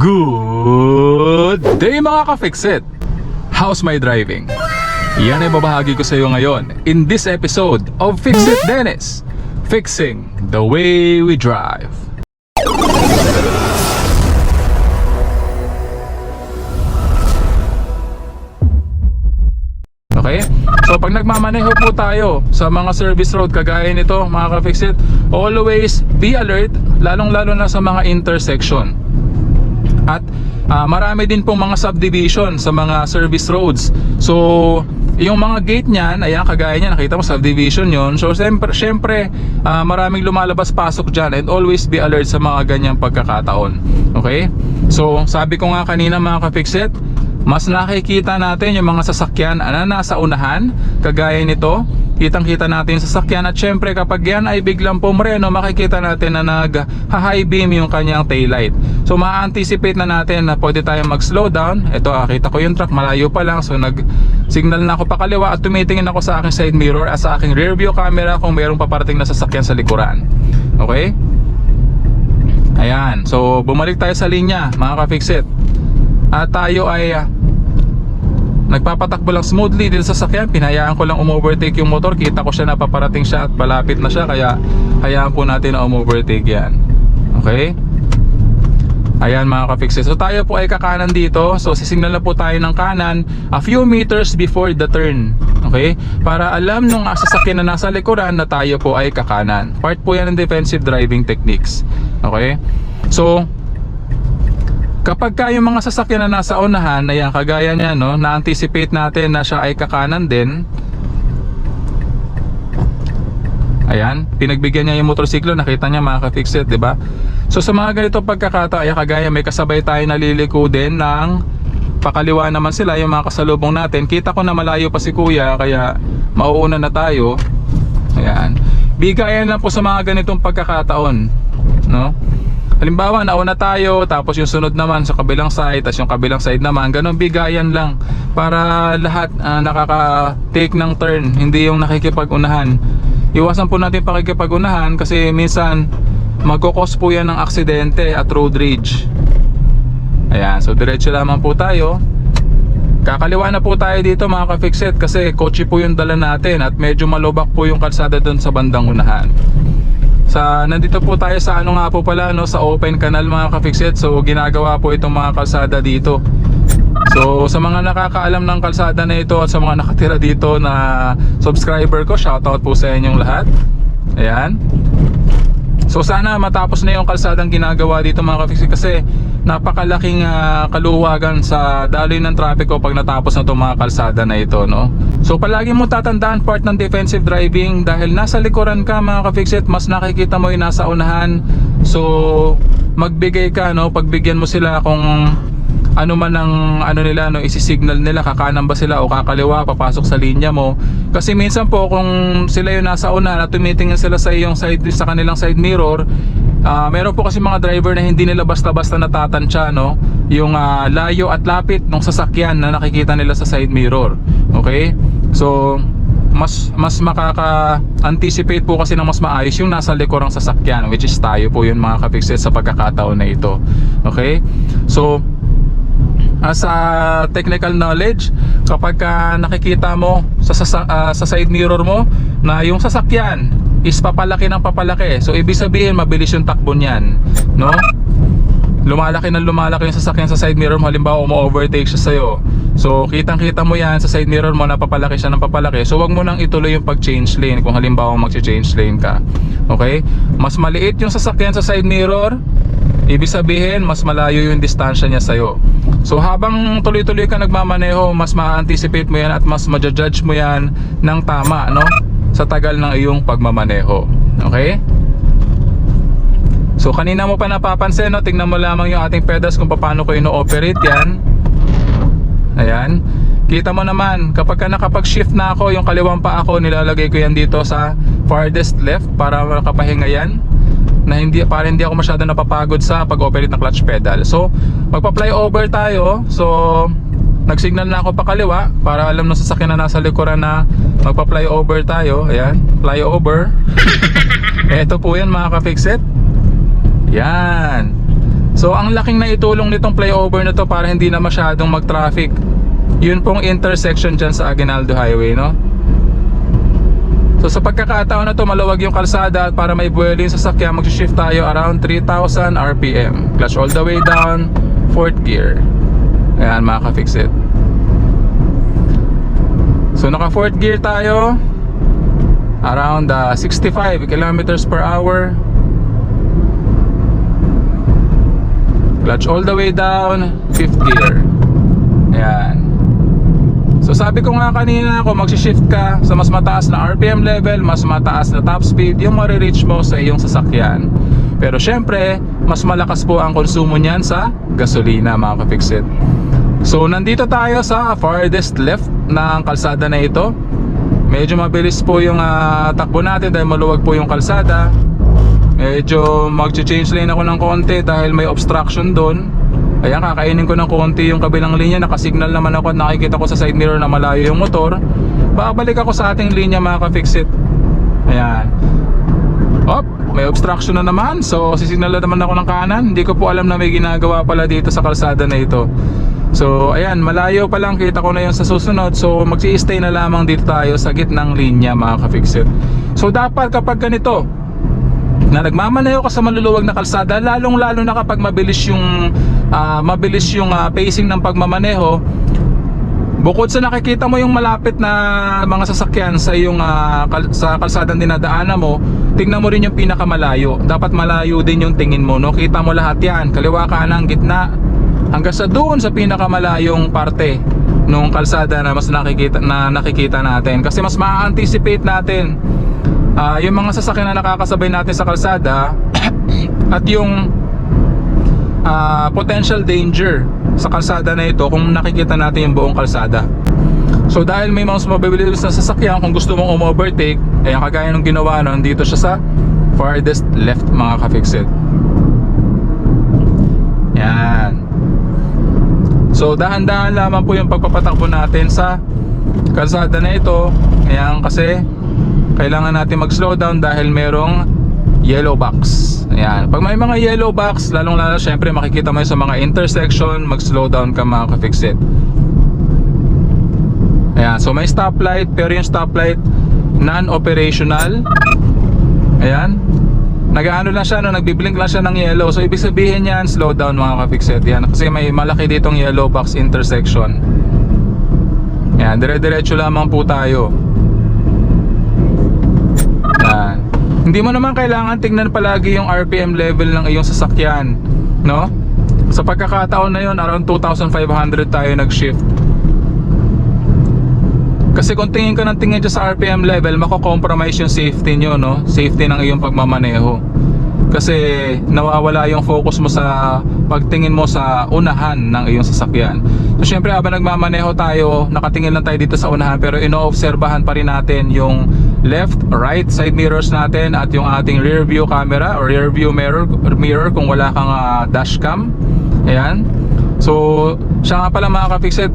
Good day mga ka-Fixit! How's my driving? Yan ay babahagi ko sa iyo ngayon in this episode of Fixit Dennis, fixing the way we drive. Okay? So pag nagmamaneho po tayo sa mga service road kagaya nito mga ka-Fixit, always be alert, lalong-lalo na sa mga intersection. At marami din pong mga subdivision sa mga service roads. So yung mga gate niyan, ayan, kagaya niyan, nakita mo subdivision yon. So syempre maraming lumalabas pasok dyan, and always be alert sa mga ganyang pagkakataon. Okay? So sabi ko nga kanina mga ka-Fixit, mas nakikita natin yung mga sasakyan na nasa unahan, kagaya nito. Kitang-kita natin yung sasakyan, at syempre kapag yan ay biglang pumreno, makikita natin na nag-high beam yung kanyang taillight. So ma-anticipate na natin na pwede tayong mag-slow down. Ito, kita ko yung truck, malayo pa lang. So nag-signal na ako pa kaliwa at tumitingin ako sa aking side mirror at sa aking rear view camera kung mayroong paparating na sasakyan sa likuran. Okay? Ayan, so bumalik tayo sa linya mga ka-Fixit. At tayo ay nagpapatakbo lang smoothly dito sa sasakyan. Pinayaan ko lang umovertake yung motor. Kita ko siya na paparating siya at palapit na siya, kaya hayaan po natin na umovertake yan. Okay? Ayan mga ka-Fixit. So tayo po ay kakanan dito. So sisignal na po tayo ng kanan a few meters before the turn. Okay? Para alam nung sasakyan na nasa likuran na tayo po ay kakanan. Part po yan ng defensive driving techniques. Okay? So kapag yung mga sasakyan na nasa unahan, ayan, kagaya niya, no, na-anticipate natin na siya ay kakanan din. Ayan, pinagbigyan niya yung motorsiklo, nakita niya mga ka-Fixit, di ba? So sa mga ganito pagkakataon, ayan, kagaya may kasabay tayo naliliko din ng pakaliwa naman sila, yung mga kasalubong natin. Kita ko na malayo pa si kuya, kaya mauuna na tayo. Ayan, bigayan lang po sa mga ganitong pagkakataon, no? Halimbawa, nauna tayo, tapos yung sunod naman sa kabilang side, tapos yung kabilang side naman, ganun, bigayan lang para lahat nakaka-take ng turn, hindi yung nakikipag-unahan. Iwasan po natin pakikipag-unahan kasi minsan magkukos po yan ng aksidente at road rage. Ayan, so diretso lamang po tayo. Kakaliwa na po tayo dito mga ka-Fixit kasi kotse po yung dala natin at medyo malubak po yung kalsada doon sa bandang unahan. Nandito po tayo sa ano nga po pala, no, sa open canal mga ka-Fixit. So ginagawa po itong mga kalsada dito. So sa mga nakakaalam ng kalsada na ito at sa mga nakatira dito na subscriber ko, shoutout po sa inyong lahat. Ayan. So sana matapos na yung kalsadang ginagawa dito mga ka-Fixit kasi napakalaking kaluwagan sa daloy ng trapiko pag natapos na itong mga kalsada na ito, no? So palagi mo tatandaan, part ng defensive driving, dahil nasa likuran ka mga ka-Fixit, mas nakikita mo yung nasa unahan. So magbigay ka, no? Pagbigyan mo sila kung ano man ang ano nila, no, isi-signal nila, kakanan ba sila o kakaliwa, papasok sa linya mo. Kasi minsan po kung sila yung nasa una at tumitingin sila sa iyong side, sa kanilang side mirror, meron po kasi mga driver na hindi nila basta-basta natatansya, no, yung layo at lapit ng sasakyan na nakikita nila sa side mirror. Okay? So mas makaka-anticipate po kasi ng mas maayos yung nasa likurang sasakyan, which is tayo po yun mga ka-Fixit sa pagkakataon na ito. Okay? So sa technical knowledge, kapag nakikita mo sa side mirror mo na yung sasakyan is papalaki ng papalaki, so ibig sabihin mabilis yung takbo niyan, no? Lumalaki yung sasakyan sa side mirror mo. Halimbawa umo-overtake siya sa'yo, so kitang-kita mo yan sa side mirror mo na papalaki siya ng papalaki. So wag mo nang ituloy yung pag-change lane kung halimbawa mag-change lane ka. Okay? Mas maliit yung sasakyan sa side mirror, ibig sabihin mas malayo yung distansya niya sa'yo. So habang tuloy-tuloy ka nagmamaneho, mas ma-anticipate mo yan at mas ma-judge mo yan ng tama, no, sa tagal ng iyong pagmamaneho. Okay? So kanina mo pa napapansin, no, tingnan mo lamang yung ating pedals kung paano ko ino-operate yan. Ayan. Kita mo naman, kapag nakapag-shift na ako, yung kaliwang pa ako, nilalagay ko yan dito sa farthest left para makapahinga yan, na para hindi ako masyado napapagod sa pag-operate ng clutch pedal. So magpa-flyover tayo. So nagsignal na ako pa kaliwa para alam ng sasakyan na nasa likuran na magpa-flyover tayo. Ayan, flyover. Ito po yan mga ka-Fixit. Yan. So So ang laking na itulong nitong flyover na to para hindi na masyadong mag-traffic. Yun pong intersection dyan sa Aguinaldo Highway, no? So sa pagkakataon na to, maluwag yung kalsada at para may buwelo yung sasakyan, mag-shift tayo around 3,000 RPM. Clutch all the way down, 4th gear. Ayan, makaka-fix it. So naka 4th gear tayo, around 65 kilometers per hour. Clutch all the way down, 5th gear. Ayan. So sabi ko nga kanina, kung mag-shift ka sa mas mataas na RPM level, mas mataas na top speed, yung marireach mo sa iyong sasakyan. Pero syempre, mas malakas po ang konsumo niyan sa gasolina, mga ka-fix-it. So nandito tayo sa farthest left ng kalsada na ito. Medyo mabilis po yung takbo natin dahil maluwag po yung kalsada. Medyo mag-change lane ako ng konti dahil may obstruction doon. Ayan, kakainin ko ng konti yung kabilang linya. Nakasignal naman ako at nakikita ko sa side mirror na malayo yung motor. Babalik ako sa ating linya, mga ka-fix-it. Ayan. Op, may obstruction na naman. So sisignal na naman ako ng kanan. Hindi ko po alam na may ginagawa pala dito sa kalsada na ito. So ayan, malayo pa lang, kita ko na yung sa susunod. So mag-i-stay na lamang dito tayo sa gitnang linya, mga ka-fix-it. So dapat kapag ganito na nagmamaneho ka sa maluluwag na kalsada, lalong lalo na kapag mabilis yung pacing ng pagmamaneho, bukod sa nakikita mo yung malapit na mga sasakyan sa yung sa kalsadang dinadaanan mo, tingnan mo rin yung pinakamalayo. Dapat malayo din yung tingin mo, no? Kita mo lahat yan, kaliwa, kanan, gitna, hanggang sa doon sa pinakamalayong parte nung kalsada na mas nakikita natin, kasi mas ma-anticipate natin yung mga sasakyan na nakakasabay natin sa kalsada at yung potential danger sa kalsada na ito kung nakikita natin yung buong kalsada. So dahil may mga mabibilis na sasakyan, kung gusto mong overtake, ayan, kagaya nung ginawa nun, dito siya sa farthest left, mga ka-fix-it. Yan. So dahan-dahan lamang po yung pagpapatakbo natin sa kalsada na ito. Ayan, kasi kailangan natin mag-slow down dahil merong yellow box. Ayan. Pag may mga yellow box, lalong lalo syempre makikita mo sa mga intersection, mag-slow down ka, mga ka-fix-it. Ayan. So may stoplight, pero yung stoplight non-operational. Ayan. Nag-ano lang siya, no? Nagbiblink lang siya ng yellow. So ibig sabihin yan, slow down, mga ka-fix-it. Yan. Kasi may malaki ditong yellow box intersection. Ayan. Dire-diretso lamang po tayo. Yan. Hindi mo naman kailangan tingnan palagi yung RPM level ng iyong sasakyan, no? Sa pagkakataon na yun, around 2,500 tayo nag-shift. Kasi kung tingin ka ng tingin dyan sa RPM level, mako-compromise yung safety nyo, no? Safety ng iyong pagmamaneho. Kasi nawawala yung focus mo sa pagtingin mo sa unahan ng iyong sasakyan. So syempre habang nagmamaneho tayo, nakatingin lang tayo dito sa unahan, pero inoobserbahan pa rin natin yung left, right side mirrors natin at yung ating rear view camera or rear view mirror kung wala kang dashcam. Ayan. So siya nga pala, mga ka-fix-it,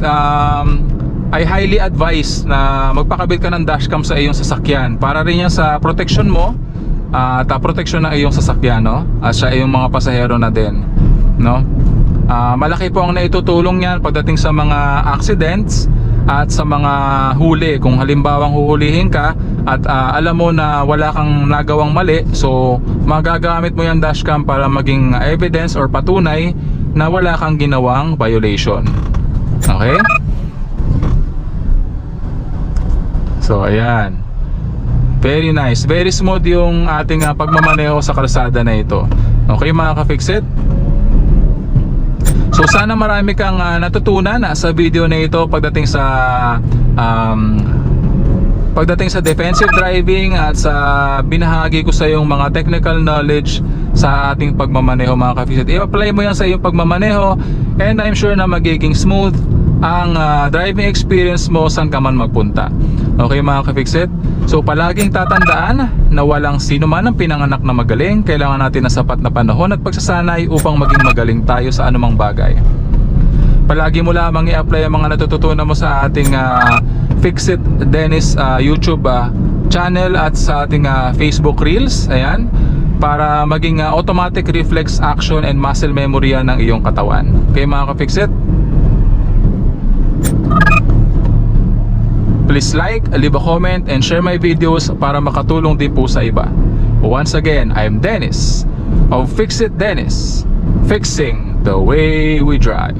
I highly advise na magpakabit ka ng dashcam sa iyong sasakyan para rin yan sa protection mo at protection ng iyong sasakyan, no? At sa iyong mga pasahero na din, no? Malaki po ang naitutulong yan pagdating sa mga accidents at sa mga huli. Kung halimbawang huhulihin ka at alam mo na wala kang nagawang mali, so magagamit mo yung dashcam para maging evidence or patunay na wala kang ginawang violation. Okay? So ayan, very nice, very smooth yung ating pagmamaneho sa kalsada na ito. Okay, mga ka-fix-it? So sana marami kang natutunan sa video na ito pagdating sa defensive driving at sa binahagi ko sa iyong mga technical knowledge sa ating pagmamaneho, mga ka-fix-it. I-apply mo yan sa iyong pagmamaneho and I'm sure na magiging smooth ang driving experience mo saan ka man magpunta. Okay, mga ka-fix-it? So palaging tatandaan na walang sino man ang pinanganak na magaling. Kailangan natin ng sapat na panahon at pagsasanay upang maging magaling tayo sa anumang bagay. Palagi mo lamang i-apply ang mga natututunan mo sa ating Fix-It Dennis YouTube channel at sa ating Facebook Reels. Ayan. para maging automatic reflex action and muscle memory yan ng iyong katawan. Okay mga ka-Fixit? Please like, leave a comment, and share my videos para makatulong din po sa iba. Once again, I'm Dennis of Fixit Dennis, fixing the way we drive.